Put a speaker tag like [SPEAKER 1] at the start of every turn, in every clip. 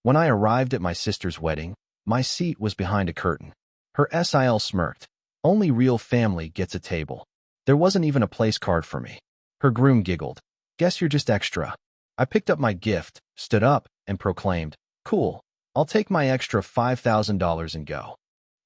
[SPEAKER 1] When I arrived at my sister's wedding, my seat was behind a curtain. Her SIL smirked. Only real family gets a table. There wasn't even a place card for me. Her groom giggled. Guess you're just extra. I picked up my gift, stood up, and proclaimed, Cool, I'll take my extra $5,000 and go.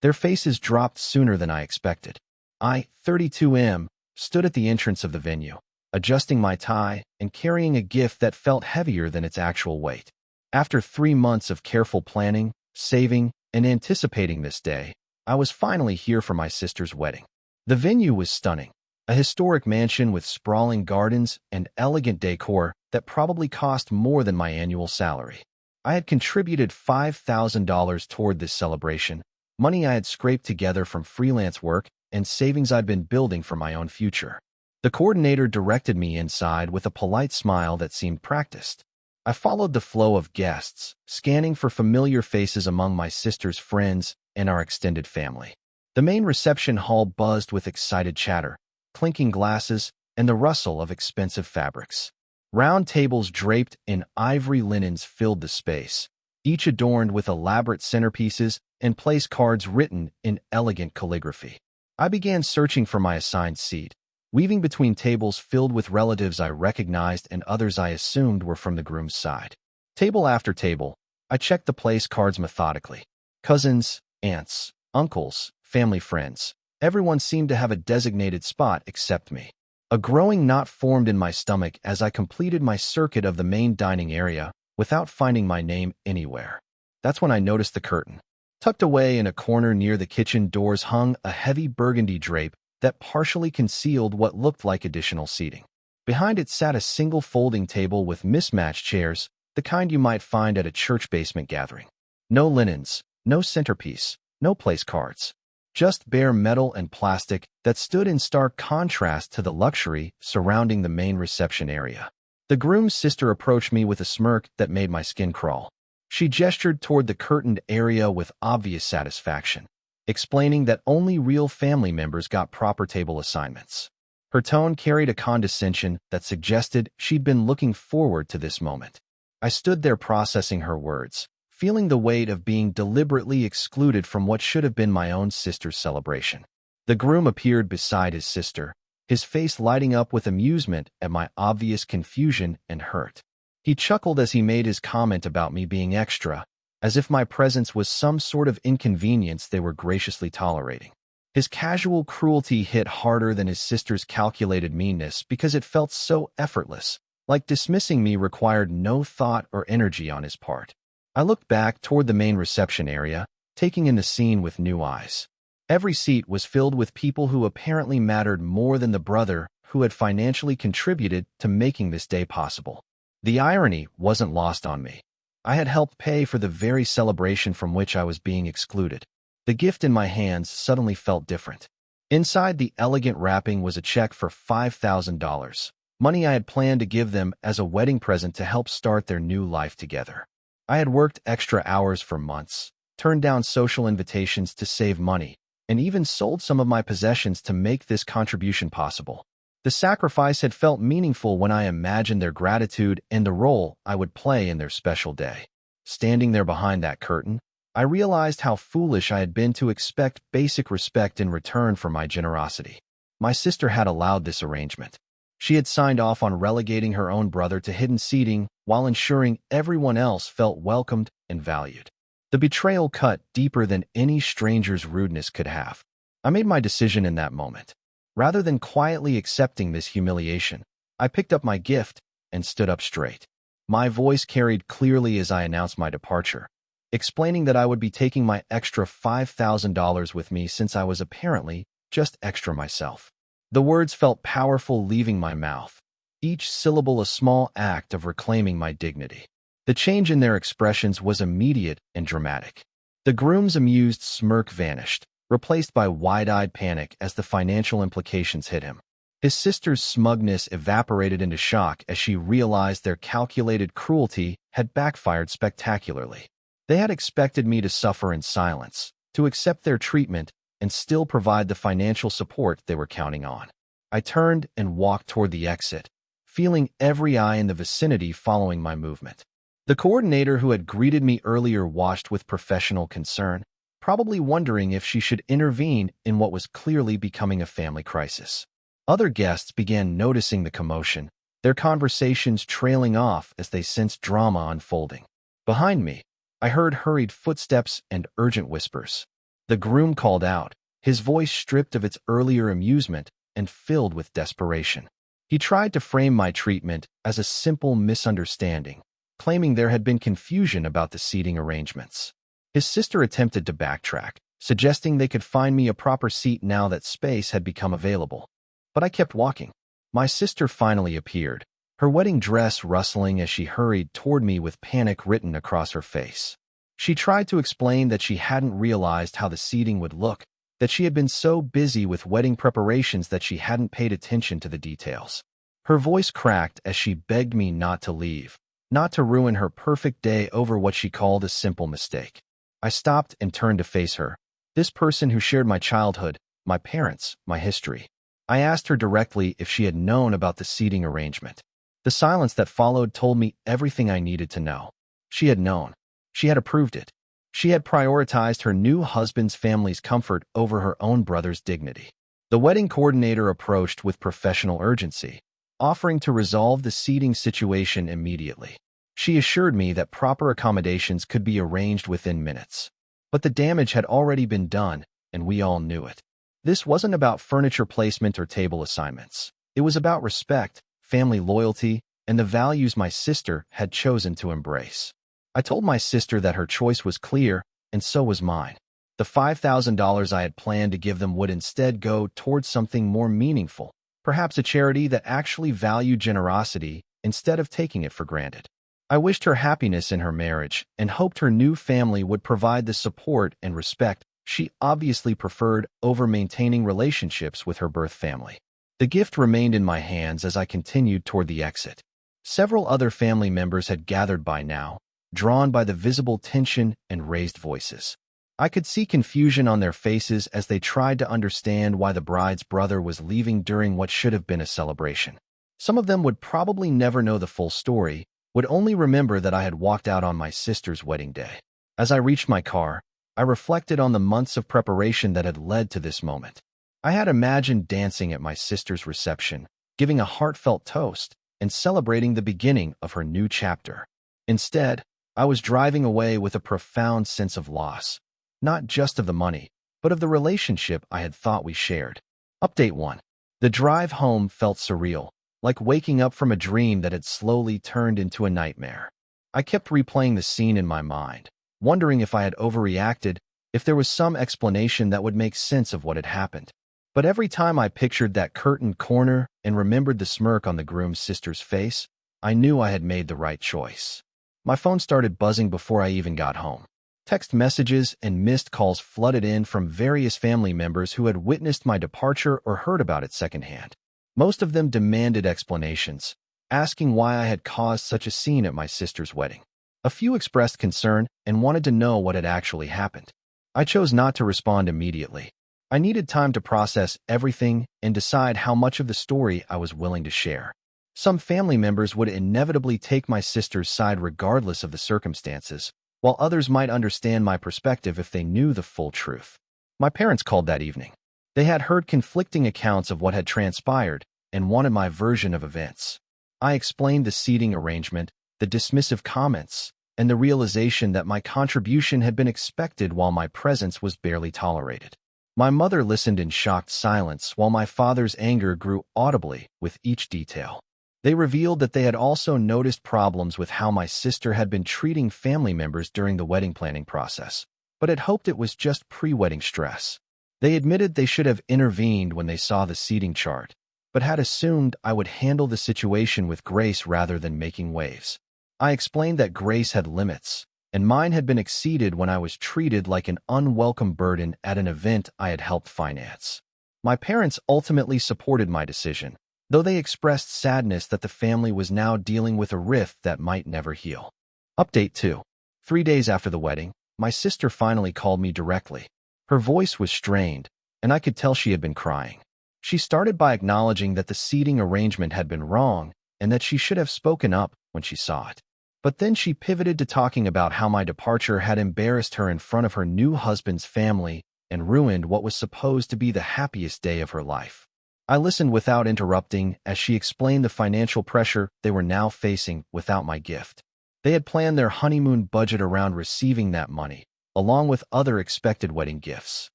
[SPEAKER 1] Their faces dropped sooner than I expected. I, 32M, stood at the entrance of the venue, adjusting my tie and carrying a gift that felt heavier than its actual weight. After 3 months of careful planning, saving, and anticipating this day, I was finally here for my sister's wedding. The venue was stunning, a historic mansion with sprawling gardens and elegant decor that probably cost more than my annual salary. I had contributed $5,000 toward this celebration, money I had scraped together from freelance work and savings I'd been building for my own future. The coordinator directed me inside with a polite smile that seemed practiced. I followed the flow of guests, scanning for familiar faces among my sister's friends and our extended family. The main reception hall buzzed with excited chatter, clinking glasses, and the rustle of expensive fabrics. Round tables draped in ivory linens filled the space, each adorned with elaborate centerpieces and place cards written in elegant calligraphy. I began searching for my assigned seat, weaving between tables filled with relatives I recognized and others I assumed were from the groom's side. Table after table, I checked the place cards methodically. Cousins, aunts, uncles, family friends. Everyone seemed to have a designated spot except me. A growing knot formed in my stomach as I completed my circuit of the main dining area without finding my name anywhere. That's when I noticed the curtain. Tucked away in a corner near the kitchen doors hung a heavy burgundy drape that partially concealed what looked like additional seating. Behind it sat a single folding table with mismatched chairs, the kind you might find at a church basement gathering. No linens, no centerpiece, no place cards. Just bare metal and plastic that stood in stark contrast to the luxury surrounding the main reception area. The groom's sister approached me with a smirk that made my skin crawl. She gestured toward the curtained area with obvious satisfaction, explaining that only real family members got proper table assignments. Her tone carried a condescension that suggested she'd been looking forward to this moment. I stood there processing her words, feeling the weight of being deliberately excluded from what should have been my own sister's celebration. The groom appeared beside his sister, his face lighting up with amusement at my obvious confusion and hurt. He chuckled as he made his comment about me being extra, as if my presence was some sort of inconvenience they were graciously tolerating. His casual cruelty hit harder than his sister's calculated meanness because it felt so effortless, like dismissing me required no thought or energy on his part. I looked back toward the main reception area, taking in the scene with new eyes. Every seat was filled with people who apparently mattered more than the brother who had financially contributed to making this day possible. The irony wasn't lost on me. I had helped pay for the very celebration from which I was being excluded. The gift in my hands suddenly felt different. Inside the elegant wrapping was a check for $5,000, money I had planned to give them as a wedding present to help start their new life together. I had worked extra hours for months, turned down social invitations to save money, and even sold some of my possessions to make this contribution possible. The sacrifice had felt meaningful when I imagined their gratitude and the role I would play in their special day. Standing there behind that curtain, I realized how foolish I had been to expect basic respect in return for my generosity. My sister had allowed this arrangement. She had signed off on relegating her own brother to hidden seating while ensuring everyone else felt welcomed and valued. The betrayal cut deeper than any stranger's rudeness could have. I made my decision in that moment. Rather than quietly accepting this humiliation, I picked up my gift and stood up straight. My voice carried clearly as I announced my departure, explaining that I would be taking my extra $5,000 with me since I was apparently just extra myself. The words felt powerful leaving my mouth, each syllable a small act of reclaiming my dignity. The change in their expressions was immediate and dramatic. The groom's amused smirk vanished, replaced by wide-eyed panic as the financial implications hit him. His sister's smugness evaporated into shock as she realized their calculated cruelty had backfired spectacularly. They had expected me to suffer in silence, to accept their treatment, and still provide the financial support they were counting on. I turned and walked toward the exit, feeling every eye in the vicinity following my movement. The coordinator who had greeted me earlier watched with professional concern, probably wondering if she should intervene in what was clearly becoming a family crisis. Other guests began noticing the commotion, their conversations trailing off as they sensed drama unfolding. Behind me, I heard hurried footsteps and urgent whispers. The groom called out, his voice stripped of its earlier amusement and filled with desperation. He tried to frame my treatment as a simple misunderstanding, claiming there had been confusion about the seating arrangements. His sister attempted to backtrack, suggesting they could find me a proper seat now that space had become available. But I kept walking. My sister finally appeared, her wedding dress rustling as she hurried toward me with panic written across her face. She tried to explain that she hadn't realized how the seating would look, that she had been so busy with wedding preparations that she hadn't paid attention to the details. Her voice cracked as she begged me not to leave, not to ruin her perfect day over what she called a simple mistake. I stopped and turned to face her, this person who shared my childhood, my parents, my history. I asked her directly if she had known about the seating arrangement. The silence that followed told me everything I needed to know. She had known. She had approved it. She had prioritized her new husband's family's comfort over her own brother's dignity. The wedding coordinator approached with professional urgency, offering to resolve the seating situation immediately. She assured me that proper accommodations could be arranged within minutes. But the damage had already been done, and we all knew it. This wasn't about furniture placement or table assignments. It was about respect, family loyalty, and the values my sister had chosen to embrace. I told my sister that her choice was clear, and so was mine. The $5,000 I had planned to give them would instead go towards something more meaningful, perhaps a charity that actually valued generosity instead of taking it for granted. I wished her happiness in her marriage and hoped her new family would provide the support and respect she obviously preferred over maintaining relationships with her birth family. The gift remained in my hands as I continued toward the exit. Several other family members had gathered by now, drawn by the visible tension and raised voices. I could see confusion on their faces as they tried to understand why the bride's brother was leaving during what should have been a celebration. Some of them would probably never know the full story, would only remember that I had walked out on my sister's wedding day. As I reached my car, I reflected on the months of preparation that had led to this moment. I had imagined dancing at my sister's reception, giving a heartfelt toast, and celebrating the beginning of her new chapter. Instead, I was driving away with a profound sense of loss, not just of the money, but of the relationship I had thought we shared. Update 1. The drive home felt surreal, like waking up from a dream that had slowly turned into a nightmare. I kept replaying the scene in my mind, wondering if I had overreacted, if there was some explanation that would make sense of what had happened. But every time I pictured that curtained corner and remembered the smirk on the groom's sister's face, I knew I had made the right choice. My phone started buzzing before I even got home. Text messages and missed calls flooded in from various family members who had witnessed my departure or heard about it secondhand. Most of them demanded explanations, asking why I had caused such a scene at my sister's wedding. A few expressed concern and wanted to know what had actually happened. I chose not to respond immediately. I needed time to process everything and decide how much of the story I was willing to share. Some family members would inevitably take my sister's side regardless of the circumstances, while others might understand my perspective if they knew the full truth. My parents called that evening. They had heard conflicting accounts of what had transpired and wanted my version of events. I explained the seating arrangement, the dismissive comments, and the realization that my contribution had been expected while my presence was barely tolerated. My mother listened in shocked silence while my father's anger grew audibly with each detail. They revealed that they had also noticed problems with how my sister had been treating family members during the wedding planning process, but had hoped it was just pre-wedding stress. They admitted they should have intervened when they saw the seating chart, but had assumed I would handle the situation with grace rather than making waves. I explained that grace had limits, and mine had been exceeded when I was treated like an unwelcome burden at an event I had helped finance. My parents ultimately supported my decision, though they expressed sadness that the family was now dealing with a rift that might never heal. Update 2. 3 days after the wedding, my sister finally called me directly. Her voice was strained, and I could tell she had been crying. She started by acknowledging that the seating arrangement had been wrong and that she should have spoken up when she saw it. But then she pivoted to talking about how my departure had embarrassed her in front of her new husband's family and ruined what was supposed to be the happiest day of her life. I listened without interrupting as she explained the financial pressure they were now facing without my gift. They had planned their honeymoon budget around receiving that money, along with other expected wedding gifts.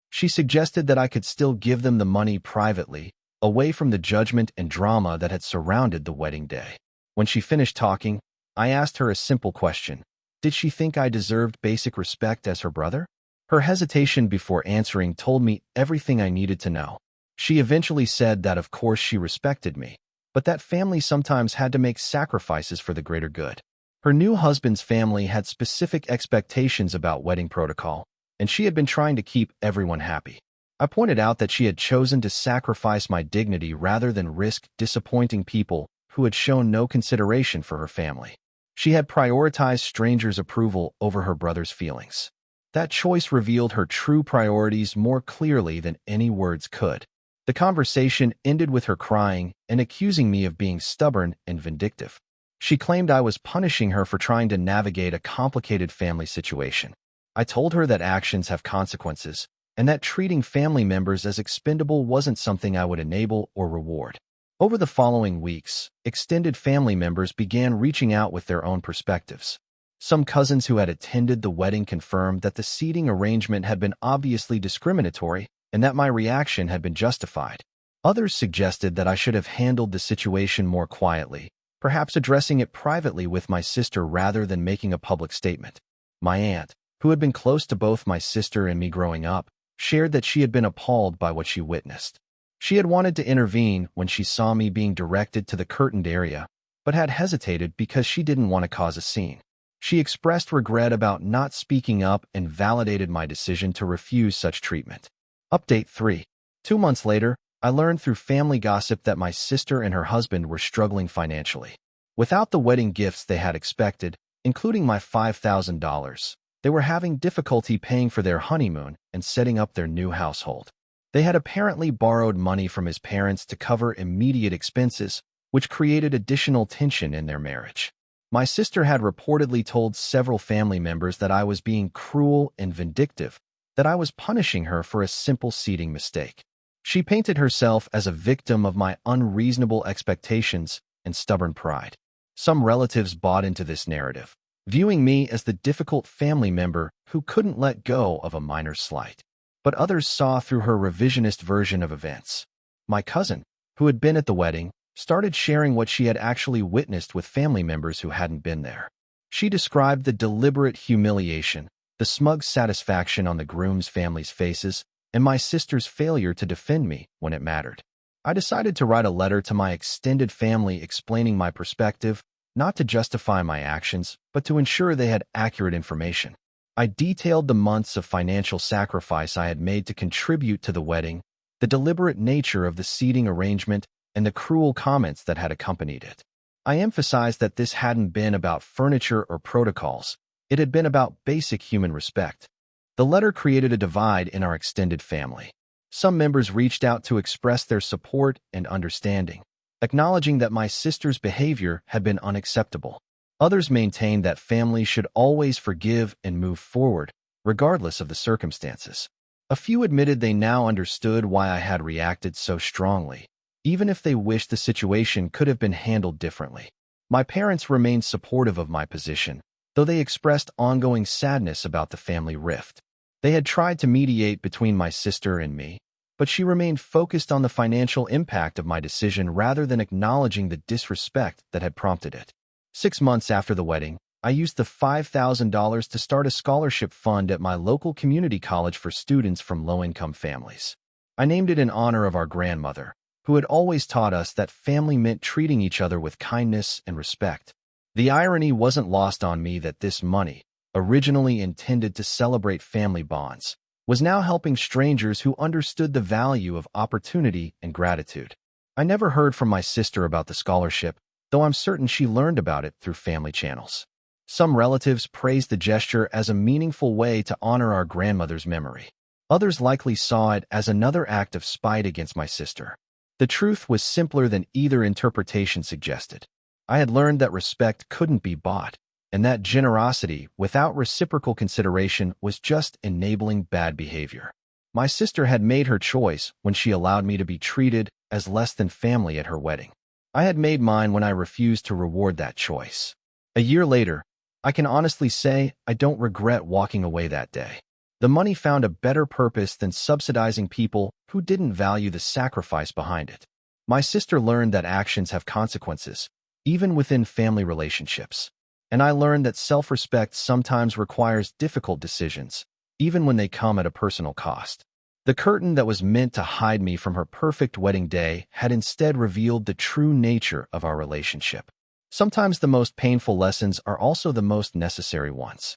[SPEAKER 1] She suggested that I could still give them the money privately, away from the judgment and drama that had surrounded the wedding day. When she finished talking, I asked her a simple question. Did she think I deserved basic respect as her brother? Her hesitation before answering told me everything I needed to know. She eventually said that of course she respected me, but that family sometimes had to make sacrifices for the greater good. Her new husband's family had specific expectations about wedding protocol, and she had been trying to keep everyone happy. I pointed out that she had chosen to sacrifice my dignity rather than risk disappointing people who had shown no consideration for her family. She had prioritized strangers' approval over her brother's feelings. That choice revealed her true priorities more clearly than any words could. The conversation ended with her crying and accusing me of being stubborn and vindictive. She claimed I was punishing her for trying to navigate a complicated family situation. I told her that actions have consequences, and that treating family members as expendable wasn't something I would enable or reward. Over the following weeks, extended family members began reaching out with their own perspectives. Some cousins who had attended the wedding confirmed that the seating arrangement had been obviously discriminatory and that my reaction had been justified. Others suggested that I should have handled the situation more quietly, perhaps addressing it privately with my sister rather than making a public statement. My aunt, who had been close to both my sister and me growing up, shared that she had been appalled by what she witnessed. She had wanted to intervene when she saw me being directed to the curtained area, but had hesitated because she didn't want to cause a scene. She expressed regret about not speaking up and validated my decision to refuse such treatment. Update 3. 2 months later, I learned through family gossip that my sister and her husband were struggling financially. Without the wedding gifts they had expected, including my $5,000, they were having difficulty paying for their honeymoon and setting up their new household. They had apparently borrowed money from his parents to cover immediate expenses, which created additional tension in their marriage. My sister had reportedly told several family members that I was being cruel and vindictive, that I was punishing her for a simple seating mistake. She painted herself as a victim of my unreasonable expectations and stubborn pride. Some relatives bought into this narrative, viewing me as the difficult family member who couldn't let go of a minor slight. But others saw through her revisionist version of events. My cousin, who had been at the wedding, started sharing what she had actually witnessed with family members who hadn't been there. She described the deliberate humiliation, the smug satisfaction on the groom's family's faces, and my sister's failure to defend me when it mattered. I decided to write a letter to my extended family explaining my perspective, not to justify my actions, but to ensure they had accurate information. I detailed the months of financial sacrifice I had made to contribute to the wedding, the deliberate nature of the seating arrangement, and the cruel comments that had accompanied it. I emphasized that this hadn't been about furniture or protocols. It had been about basic human respect. The letter created a divide in our extended family. Some members reached out to express their support and understanding, acknowledging that my sister's behavior had been unacceptable. Others maintained that families should always forgive and move forward, regardless of the circumstances. A few admitted they now understood why I had reacted so strongly, even if they wished the situation could have been handled differently. My parents remained supportive of my position, though they expressed ongoing sadness about the family rift. They had tried to mediate between my sister and me, but she remained focused on the financial impact of my decision rather than acknowledging the disrespect that had prompted it. 6 months after the wedding, I used the $5,000 to start a scholarship fund at my local community college for students from low-income families. I named it in honor of our grandmother, who had always taught us that family meant treating each other with kindness and respect. The irony wasn't lost on me that this money, originally intended to celebrate family bonds, was now helping strangers who understood the value of opportunity and gratitude. I never heard from my sister about the scholarship, though I'm certain she learned about it through family channels. Some relatives praised the gesture as a meaningful way to honor our grandmother's memory. Others likely saw it as another act of spite against my sister. The truth was simpler than either interpretation suggested. I had learned that respect couldn't be bought. And that generosity, without reciprocal consideration, was just enabling bad behavior. My sister had made her choice when she allowed me to be treated as less than family at her wedding. I had made mine when I refused to reward that choice. A year later, I can honestly say I don't regret walking away that day. The money found a better purpose than subsidizing people who didn't value the sacrifice behind it. My sister learned that actions have consequences, even within family relationships. And I learned that self-respect sometimes requires difficult decisions, even when they come at a personal cost. The curtain that was meant to hide me from her perfect wedding day had instead revealed the true nature of our relationship. Sometimes the most painful lessons are also the most necessary ones.